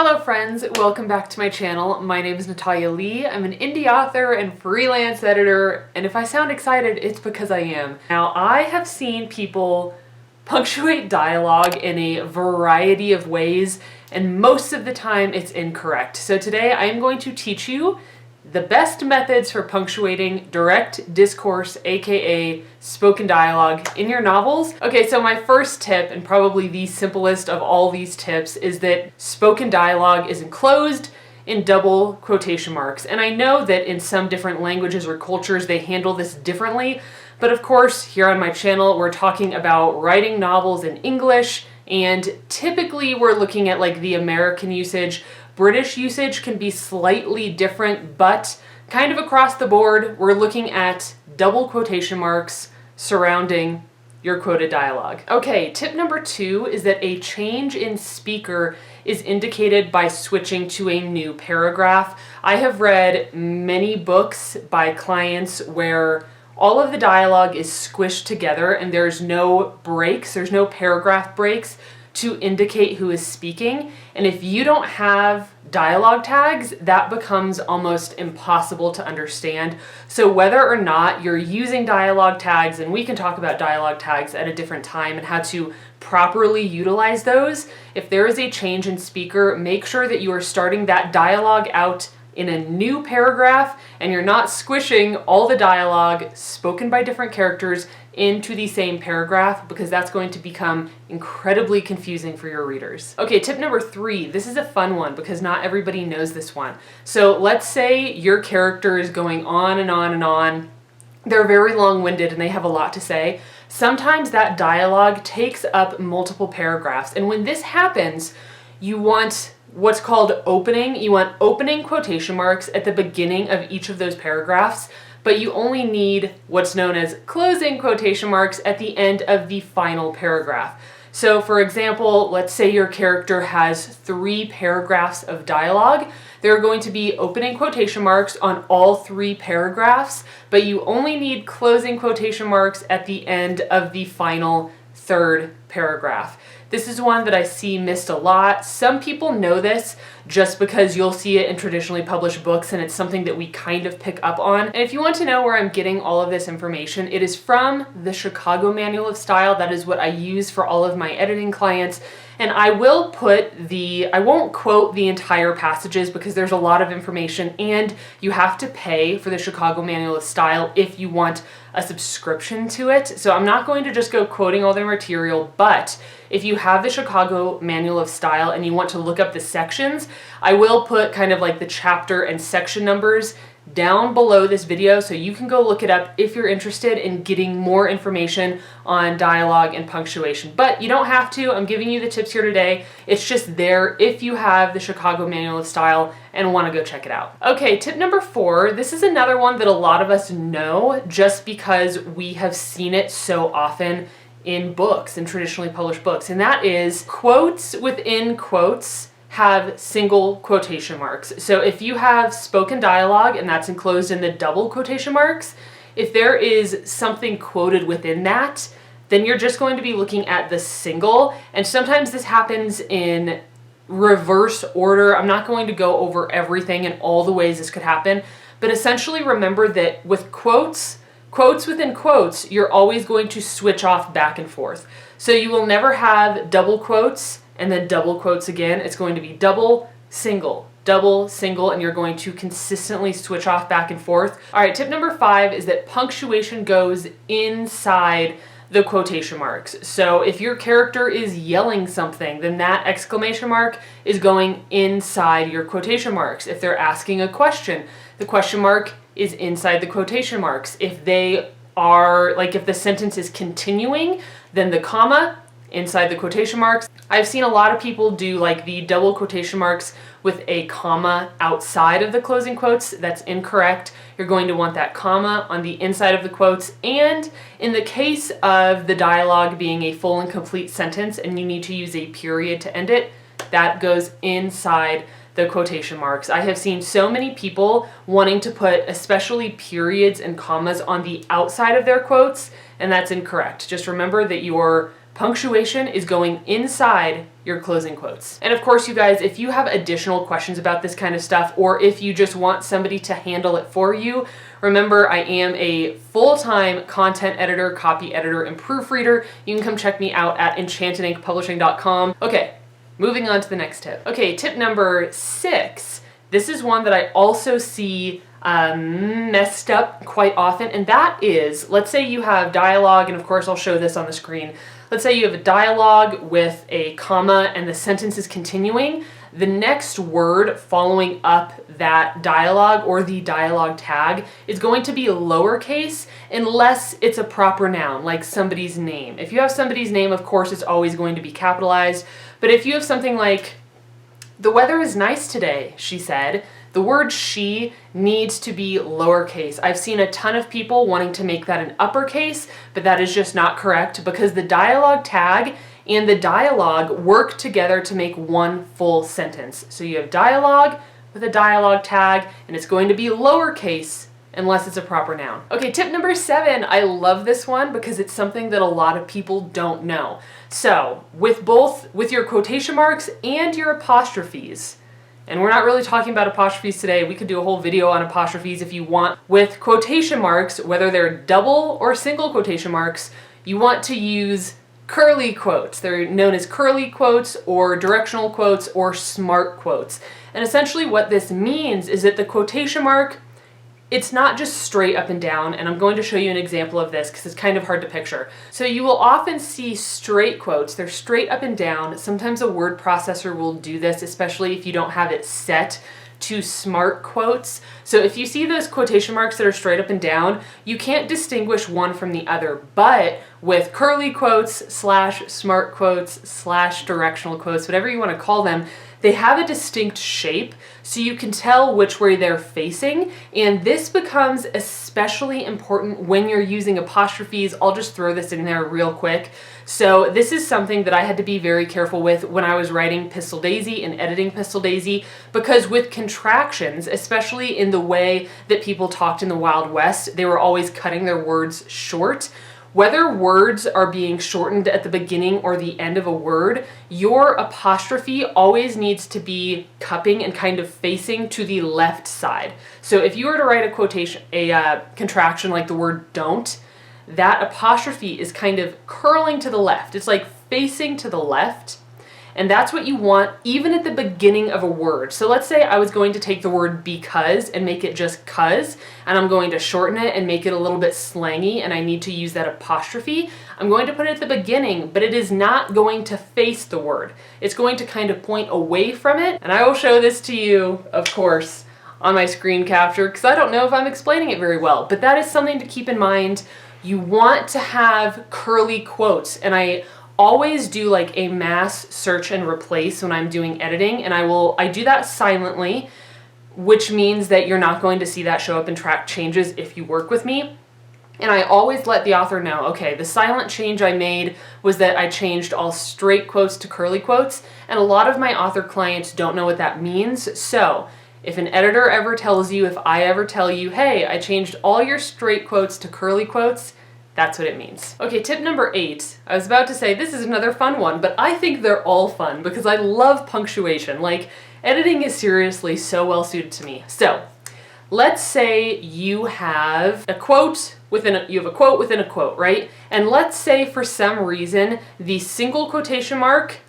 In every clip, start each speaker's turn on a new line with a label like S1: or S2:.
S1: Hello friends, welcome back to my channel. My name is Natalia Leigh. I'm an indie author and freelance editor, and if I sound excited, it's because I am. Now, I have seen people punctuate dialogue in a variety of ways, and most of the time it's incorrect. So today I am going to teach you the best methods for punctuating direct discourse, aka spoken dialogue, in your novels. Okay, so my first tip, and probably the simplest of all these tips, is that spoken dialogue is enclosed in double quotation marks. And I know that in some different languages or cultures they handle this differently, but of course here on my channel we're talking about writing novels in English, and typically we're looking at like the American usage. British usage can be slightly different, but kind of across the board, we're looking at double quotation marks surrounding your quoted dialogue. Okay, tip number 2 is that a change in speaker is indicated by switching to a new paragraph. I have read many books by clients where all of the dialogue is squished together and there's no breaks, there's no paragraph breaks to indicate who is speaking. And if you don't have dialogue tags, that becomes almost impossible to understand. So whether or not you're using dialogue tags, and we can talk about dialogue tags at a different time and how to properly utilize those, if there is a change in speaker, make sure that you are starting that dialogue out in a new paragraph and you're not squishing all the dialogue spoken by different characters into the same paragraph, because that's going to become incredibly confusing for your readers. Okay, tip number 3. This is a fun one because not everybody knows this one. So let's say your character is going on and on and on. They're very long-winded and they have a lot to say. Sometimes that dialogue takes up multiple paragraphs, and when this happens, you want what's called opening. You want opening quotation marks at the beginning of each of those paragraphs, but you only need what's known as closing quotation marks at the end of the final paragraph. So for example, let's say your character has 3 paragraphs of dialogue. There are going to be opening quotation marks on all 3 paragraphs, but you only need closing quotation marks at the end of the final 3rd paragraph. This is one that I see missed a lot. Some people know this just because you'll see it in traditionally published books and it's something that we kind of pick up on. And if you want to know where I'm getting all of this information, it is from the Chicago Manual of Style. That is what I use for all of my editing clients. And I will I won't quote the entire passages because there's a lot of information and you have to pay for the Chicago Manual of Style if you want a subscription to it. So I'm not going to just go quoting all their material, but if you have the Chicago Manual of Style and you want to look up the sections, I will put kind of like the chapter and section numbers down below this video so you can go look it up if you're interested in getting more information on dialogue and punctuation. But you don't have to. I'm giving you the tips here today. It's just there if you have the Chicago Manual of Style and want to go check it out. Okay, tip number 4. This is another one that a lot of us know just because we have seen it so often in books, in traditionally published books, and that is quotes within quotes have single quotation marks. So if you have spoken dialogue and that's enclosed in the double quotation marks, if there is something quoted within that, then you're just going to be looking at the single. And sometimes this happens in reverse order. I'm not going to go over everything and all the ways this could happen, but essentially remember that with quotes within quotes, you're always going to switch off back and forth. So you will never have double quotes and then double quotes again. It's going to be double, single, and you're going to consistently switch off back and forth. All right, tip number 5 is that punctuation goes inside the quotation marks. So if your character is yelling something, then that exclamation mark is going inside your quotation marks. If they're asking a question, the question mark is inside the quotation marks. If they are, like if the sentence is continuing, then the comma inside the quotation marks. I've seen a lot of people do like the double quotation marks with a comma outside of the closing quotes. That's incorrect. You're going to want that comma on the inside of the quotes. And in the case of the dialogue being a full and complete sentence and you need to use a period to end it, that goes inside the quotation marks. I have seen so many people wanting to put especially periods and commas on the outside of their quotes, and that's incorrect. Just remember that your Punctuation is going inside your closing quotes. And of course, you guys, if you have additional questions about this kind of stuff, or if you just want somebody to handle it for you, remember, I am a full-time content editor, copy editor, and proofreader. You can come check me out at enchantedinkpublishing.com. Okay, moving on to the next tip. Okay, tip number 6. This is one that I also see messed up quite often, and that is, let's say you have dialogue, and of course I'll show this on the screen. Let's say you have a dialogue with a comma and the sentence is continuing. The next word following up that dialogue or the dialogue tag is going to be lowercase unless it's a proper noun, like somebody's name. If you have somebody's name, of course, it's always going to be capitalized. But if you have something like, "The weather is nice today," she said, the word "she" needs to be lowercase. I've seen a ton of people wanting to make that an uppercase, but that is just not correct because the dialogue tag and the dialogue work together to make one full sentence. So you have dialogue with a dialogue tag, and it's going to be lowercase unless it's a proper noun. Okay, tip number 7. I love this one because it's something that a lot of people don't know. So with your quotation marks and your apostrophes, and we're not really talking about apostrophes today. We could do a whole video on apostrophes if you want. With quotation marks, whether they're double or single quotation marks, you want to use curly quotes. They're known as curly quotes or directional quotes or smart quotes. And essentially what this means is that the quotation mark, it's not just straight up and down, and I'm going to show you an example of this because it's kind of hard to picture. So you will often see straight quotes. They're straight up and down. Sometimes a word processor will do this, especially if you don't have it set to smart quotes. So if you see those quotation marks that are straight up and down, you can't distinguish one from the other. But with curly quotes / smart quotes / directional quotes, whatever you want to call them, they have a distinct shape, so you can tell which way they're facing, and this becomes especially important when you're using apostrophes. I'll just throw this in there real quick. So this is something that I had to be very careful with when I was writing Pistol Daisy and editing Pistol Daisy, because with contractions, especially in the way that people talked in the Wild West, they were always cutting their words short. Whether words are being shortened at the beginning or the end of a word, your apostrophe always needs to be cupping and kind of facing to the left side. So if you were to write a quotation, a contraction like the word "don't," that apostrophe is kind of curling to the left. It's like facing to the left. And that's what you want even at the beginning of a word. So let's say I was going to take the word "because" and make it just "cuz," and I'm going to shorten it and make it a little bit slangy, and I need to use that apostrophe. I'm going to put it at the beginning, but it is not going to face the word. It's going to kind of point away from it. And I will show this to you, of course, on my screen capture, because I don't know if I'm explaining it very well, but that is something to keep in mind. You want to have curly quotes, and I always do like a mass search and replace when I'm doing editing, and I do that silently, which means that you're not going to see that show up in track changes if you work with me. And I always let the author know, okay, the silent change I made was that I changed all straight quotes to curly quotes, and a lot of my author clients don't know what that means. So if an editor ever tells you, if I ever tell you, hey, I changed all your straight quotes to curly quotes, that's what it means. Okay, tip number 8. I was about to say this is another fun one, but I think they're all fun because I love punctuation. Like, editing is seriously so well suited to me. So, let's say you have a quote within a quote, right? And let's say for some reason the single quotation mark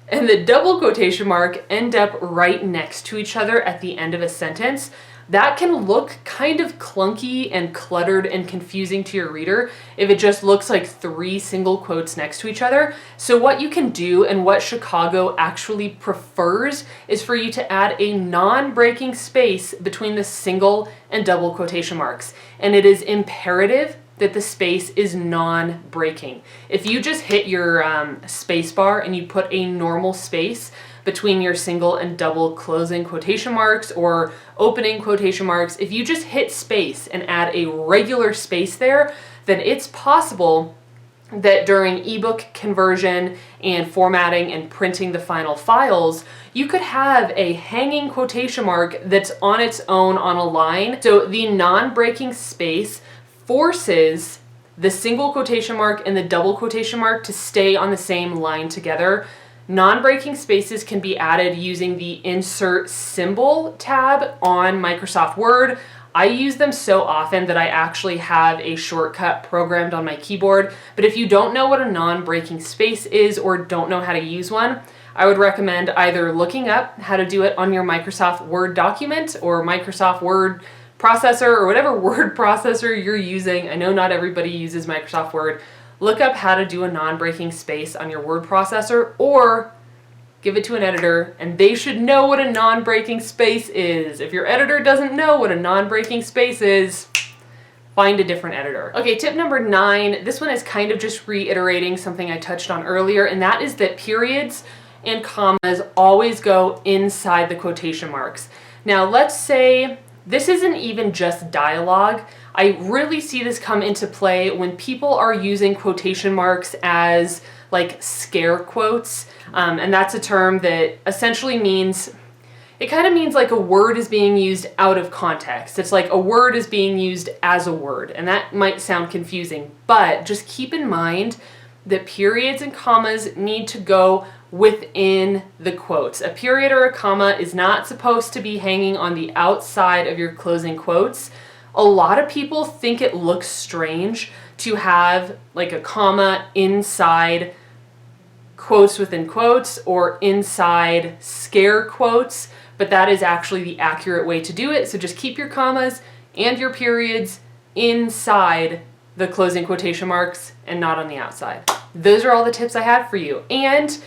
S1: and the double quotation mark end up right next to each other at the end of a sentence. That can look kind of clunky and cluttered and confusing to your reader if it just looks like 3 single quotes next to each other. So what you can do, and what Chicago actually prefers, is for you to add a non-breaking space between the single and double quotation marks. And it is imperative that the space is non-breaking. If you just hit your space bar and you put a normal space between your single and double closing quotation marks or opening quotation marks, if you just hit space and add a regular space there, then it's possible that during ebook conversion and formatting and printing the final files, you could have a hanging quotation mark that's on its own on a line. So the non-breaking space forces the single quotation mark and the double quotation mark to stay on the same line together. Non-breaking spaces can be added using the Insert Symbol tab on Microsoft Word. I use them so often that I actually have a shortcut programmed on my keyboard. But if you don't know what a non-breaking space is or don't know how to use one, I would recommend either looking up how to do it on your Microsoft Word document or Microsoft Word processor or whatever word processor you're using. I know not everybody uses Microsoft Word. Look up how to do a non-breaking space on your word processor, or give it to an editor and they should know what a non-breaking space is. If your editor doesn't know what a non-breaking space is, find a different editor. Okay, tip number 9. This one is kind of just reiterating something I touched on earlier, and that is that periods and commas always go inside the quotation marks. Now, let's say this isn't even just dialogue. I really see this come into play when people are using quotation marks as like scare quotes. And that's a term that essentially means, it kind of means like a word is being used out of context. It's like a word is being used as a word, and that might sound confusing, but just keep in mind that periods and commas need to go within the quotes. A period or a comma is not supposed to be hanging on the outside of your closing quotes. A lot of people think it looks strange to have like a comma inside quotes within quotes or inside scare quotes, but that is actually the accurate way to do it. So just keep your commas and your periods inside the closing quotation marks and not on the outside. Those are all the tips I have for you. And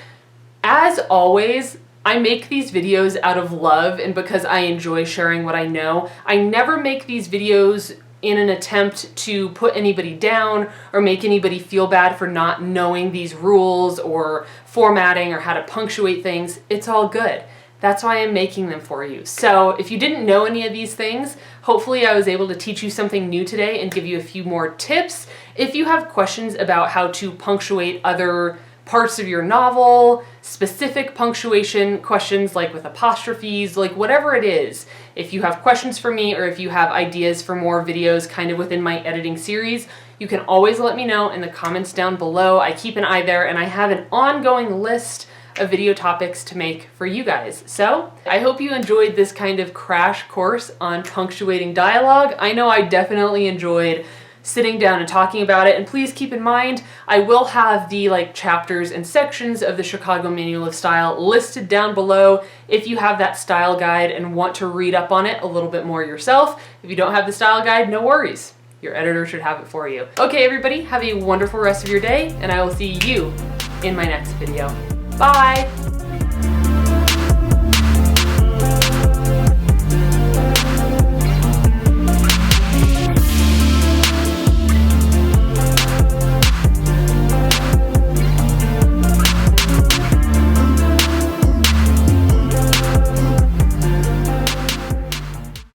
S1: as always, I make these videos out of love and because I enjoy sharing what I know. I never make these videos in an attempt to put anybody down or make anybody feel bad for not knowing these rules or formatting or how to punctuate things. It's all good. That's why I'm making them for you. So if you didn't know any of these things, hopefully I was able to teach you something new today and give you a few more tips. If you have questions about how to punctuate other parts of your novel, specific punctuation questions like with apostrophes, like whatever it is. If you have questions for me or if you have ideas for more videos kind of within my editing series, you can always let me know in the comments down below. I keep an eye there and I have an ongoing list of video topics to make for you guys. So I hope you enjoyed this kind of crash course on punctuating dialogue. I know I definitely enjoyed sitting down and talking about it, and please keep in mind I will have the chapters and sections of the Chicago Manual of Style listed down below if you have that style guide and want to read up on it a little bit more yourself. If you don't have the style guide, no worries. Your editor should have it for you. Okay everybody, have a wonderful rest of your day and I will see you in my next video. Bye!